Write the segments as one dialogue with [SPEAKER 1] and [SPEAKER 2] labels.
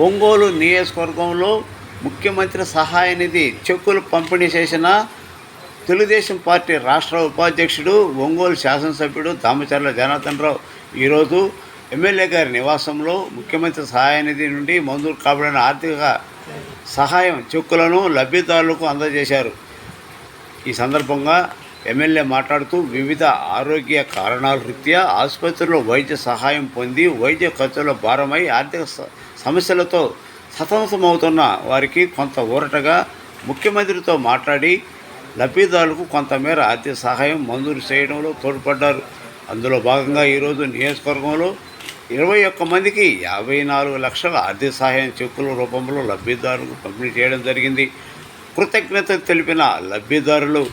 [SPEAKER 1] ఒంగోలు నియోజకవర్గంలో ముఖ్యమంత్రి సహాయ నిధి చెక్కులు పంపిణీ చేసిన తెలుగుదేశం పార్టీ రాష్ట్ర ఉపాధ్యక్షుడు ఒంగోలు శాసనసభ్యుడు దామచర్ల జనార్దన్ రావు ఈరోజు ఎమ్మెల్యే గారి నివాసంలో ముఖ్యమంత్రి సహాయ నిధి నుండి మంజూరు కాబడిన ఆర్థిక సహాయం చెక్కులను లబ్ధిదారులకు అందజేశారు. ఈ సందర్భంగా ఎమ్మెల్యే మాట్లాడుతూ వివిధ ఆరోగ్య కారణాల రీత్యా ఆసుపత్రిలో వైద్య సహాయం పొంది వైద్య ఖర్చుల భారమై ఆర్థిక సమస్యలతో సతమతమవుతున్న వారికి కొంత ఊరటగా ముఖ్యమంత్రితో మాట్లాడి లబ్ధిదారులకు కొంతమేర ఆర్థిక సహాయం మంజూరు చేయడంలో తోడ్పడ్డారు. అందులో భాగంగా ఈరోజు నియోజకవర్గంలో 21 మందికి 54 లక్షల ఆర్థిక సహాయం చెక్కుల రూపంలో లబ్ధిదారులకు పంపిణీ చేయడం జరిగింది. కృతజ్ఞతలు తెలిపిన లబ్ధిదారులు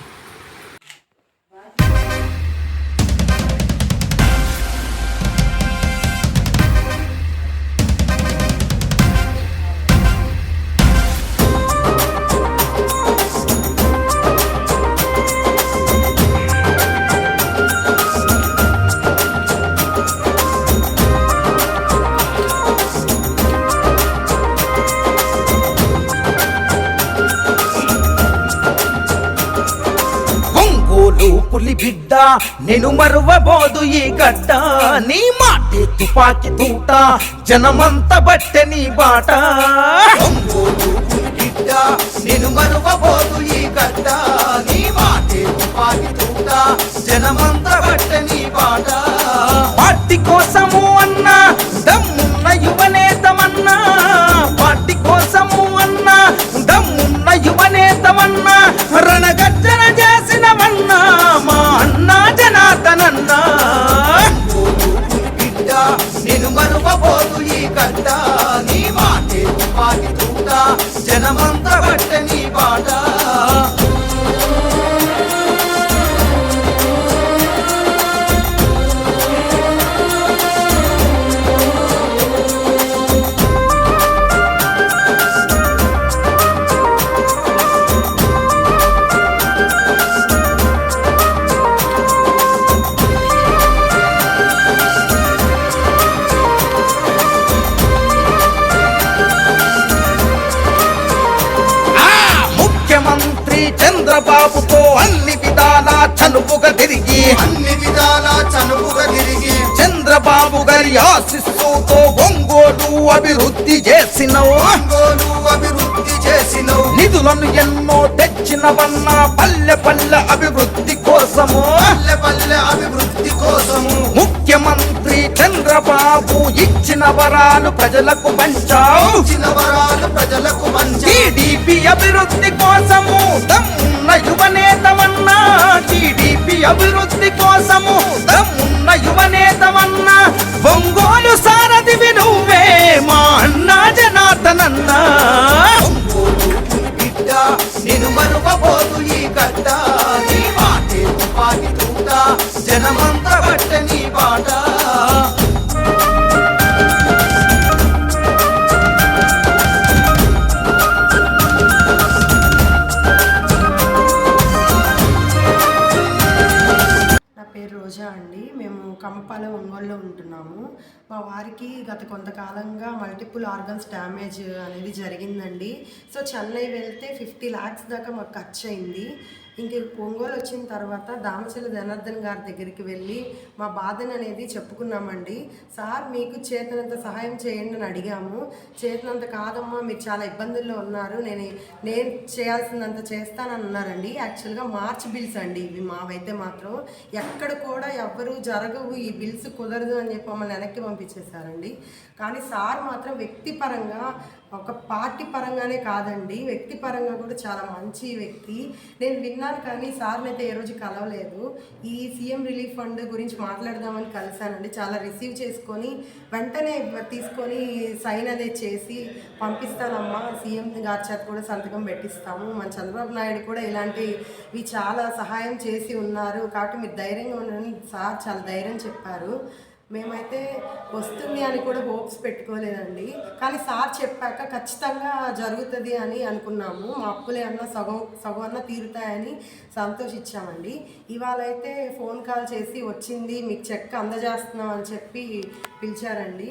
[SPEAKER 2] పులి బిడ్డ నేను మరువబోదు ఈ గడ్డ, నీ మాటే తుపాకి తూట జనమంత బట్టె నీ బాట. బిడ్డ నేను మరువబోదు ఈ గడ్డ, నీ మాటే తుపాకి తూట జనమంత బట్టె నీ బాట. పార్టీ కోసము అన్నా దమ్మున్న యువనేతమన్నా, పార్టీ కోసము అన్నా దమ్మున్న యువనేతమన్నా, రణగర్జన చేసినవన్నా మా అన్నా జనార్దన్ అన్నా. బిడ్డ నేను మరువబోదు ఈ గడ్డ, నీ మాటే తుపాకి తూట జనమంత బట్టె నీ బాట. చంద్రబాబుతో అన్ని విధాలా చనుపుగా తిరిగి చంద్రబాబు గారి ఆశీస్సుతో ఒంగోలు అభివృద్ధి చేసినవు, నిధులను ఎన్నో తెచ్చినవన్నా పల్లె పల్లె అభివృద్ధి కోసము, ముఖ్యమంత్రి చంద్రబాబు ఇచ్చిన వరాలు ప్రజలకు పంచావు, టీడీపీ అభివృద్ధి కోసము దమ్మున్న యువనేతమన్నా, టీడీపీ అభివృద్ధి కోసము దమ్మున్న యువనేతమన్నా, ఒంగోలు సారథివి నువ్వే మా అన్నా జనార్దన్ అన్నా. బిడ్డ నేను మరువబోదు ఈ గడ్డ, నీ మాటే తుపాకి తూట జనమంత బట్టె నీ బాట.
[SPEAKER 3] రోజా అండి. మేము కంపాల ఒంగోలులో ఉంటున్నాము. మా వారికి గత కొంతకాలంగా మల్టిపుల్ ఆర్గన్స్ డ్యామేజ్ అనేది జరిగిందండి. సో చెన్నై వెళ్తే 50 lakhs దాకా మాకు ఖర్చు అయింది. ఇంక ఒంగోలు వచ్చిన తర్వాత దామచర్ల జనార్దన్ గారి దగ్గరికి వెళ్ళి మా బాధను అనేది చెప్పుకున్నామండి. సార్ మీకు చేతనంత సహాయం చేయండి అని అడిగాము. చేతనంత కాదమ్మా, మీరు చాలా ఇబ్బందుల్లో ఉన్నారు, నేను చేయాల్సినంత చేస్తానని అన్నారండి. యాక్చువల్గా మార్చ్ బిల్స్ అండి ఇవి మావైతే మాత్రం. ఎక్కడ కూడా ఎవ్వరూ జరగవు, ఈ బిల్స్ కుదరదు అని చెప్పి మమ్మల్ని వెనక్కి పంపించేశారండి. కానీ సార్ మాత్రం వ్యక్తిపరంగా, ఒక పార్టీ పరంగానే కాదండి, వ్యక్తిపరంగా కూడా చాలా మంచి వ్యక్తి. నేను విన్నాను కానీ సార్ని అయితే ఏ రోజు కలవలేదు. ఈ సీఎం రిలీఫ్ ఫండ్ గురించి మాట్లాడదామని కలిశానండి. చాలా రిసీవ్ చేసుకొని వెంటనే తీసుకొని సైన్ అదే చేసి పంపిస్తానమ్మా, సీఎం గారి చేత కూడా సంతకం పెట్టిస్తాము, మన చంద్రబాబు నాయుడు కూడా ఇలాంటివి చాలా సహాయం చేసి ఉన్నారు కాబట్టి మీరు ధైర్యంగా ఉండండి సార్ చాలా ధైర్యం చెప్పారు. మేమైతే వస్తుంది అని కూడా హోప్స్ పెట్టుకోలేదండి. కానీ సార్ చెప్పాక ఖచ్చితంగా జరుగుతుంది అని అనుకున్నాము. మా అప్పులే అన్న సగం అన్న తీరుతాయని సంతోషించామండి. ఇవాళ అయితే ఫోన్ కాల్ చేసి వచ్చింది, మీకు చెక్ అందజేస్తున్నాం అని చెప్పి పిలిచారండి.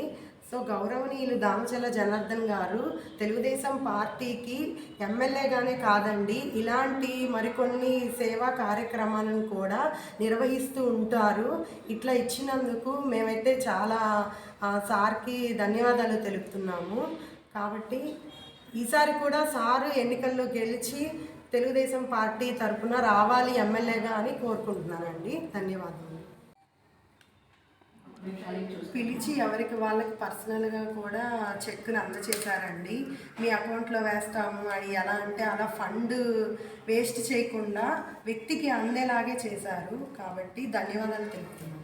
[SPEAKER 3] సో గౌరవనీయులు దామచర్ల జనార్దన్ గారు తెలుగుదేశం పార్టీకి ఎమ్మెల్యేగానే కాదండి, ఇలాంటి మరికొన్ని సేవా కార్యక్రమాలను కూడా నిర్వహిస్తూ ఉంటారు. ఇట్లా ఇచ్చినందుకు మేమైతే చాలా సార్కి ధన్యవాదాలు తెలుపుతున్నాము. కాబట్టి ఈసారి కూడా సారు ఎన్నికల్లో గెలిచి తెలుగుదేశం పార్టీ తరఫున రావాలి ఎమ్మెల్యేగా అని కోరుకుంటున్నానండి. ధన్యవాదాలు. పిలిచి ఎవరికి వాళ్ళకి పర్సనల్గా కూడా చెక్కులు అందజేశారండి. మీ అకౌంట్లో వేస్తాము అని ఎలా అంటే అలా ఫండ్ వేస్ట్ చేయకుండా వ్యక్తికి అందేలాగే చేశారు. కాబట్టి ధన్యవాదాలు తెలుపుతున్నాను.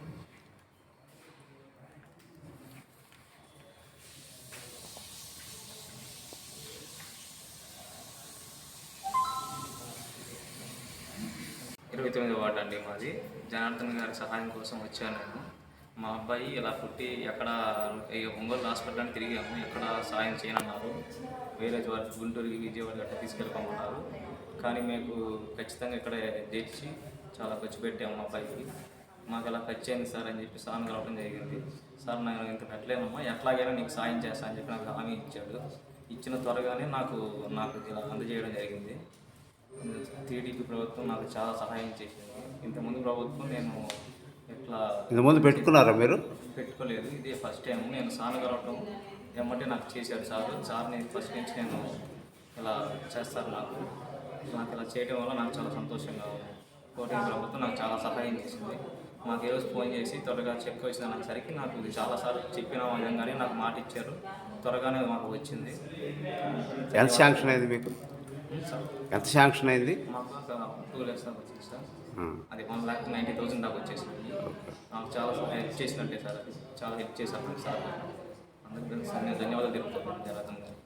[SPEAKER 4] ఇరవై 29వ వార్డు అండి మాది. జనార్దన్ గారి సహాయం కోసం వచ్చాను నేను. మా అబ్బాయి ఇలా పుట్టి ఎక్కడ ఒంగోలు హాస్పిటల్ని తిరిగాము, ఎక్కడ సాయం చేయనన్నారు. వేరే వారికి గుంటూరుకి విజయవాడ గట్రా తీసుకెళ్ళిపోమన్నారు. కానీ మీకు ఖచ్చితంగా ఇక్కడ తెచ్చి చాలా ఖర్చు పెట్టాము మా అబ్బాయికి. మాకు ఇలా ఖర్చు అయింది సార్ అని చెప్పి సార్ని కలవడం జరిగింది. సార్ నేను ఇంత పెట్టలేనమ్మా, ఎట్లాగైనా నీకు సాయం చేస్తా అని చెప్పి నాకు హామీ ఇచ్చాడు. ఇచ్చిన త్వరగానే నాకు ఇలా అందజేయడం జరిగింది. టీడీపీ ప్రభుత్వం నాకు చాలా సహాయం చేసింది. ఇంతకుముందు ప్రభుత్వం నేను
[SPEAKER 1] ఇంతకుముందు పెట్టుకున్నారా మీరు?
[SPEAKER 4] పెట్టుకోలేదు, ఇదే ఫస్ట్ టైం. నేను సార్ కలవటం ఏమంటే నాకు చేశాడు సార్ని ఫస్ట్ నుంచి నేను ఇలా చేస్తారు. నాకు ఇలా చేయడం వల్ల నాకు చాలా సంతోషంగా ఉంది. కోటింగ్ ప్రభుత్వం నాకు చాలా సహాయం చేసింది. మాకు ఈరోజు ఫోన్ చేసి త్వరగా చెక్ వచ్చింది అనేసరికి నాకు ఇది చాలాసార్లు చెప్పిన విధంగానే నాకు మాట ఇచ్చారు. త్వరగానే మాకు వచ్చింది.
[SPEAKER 1] ఎంత శాంక్షన్ అయింది మీకు? ఎంత శాంక్షన్ అయింది?
[SPEAKER 4] మాకు 2 lakhs దాకా వచ్చింది సార్. అది 1,90,000 దాకా వచ్చేసింది. నాకు చాలా హెల్ప్ చేసినట్టే సార్, అది చాలా హెల్ప్ చేశాను సార్. అందుకని సార్ నేను ధన్యవాదాలు తెలుపుతున్నాను జనార్దన్ గారు.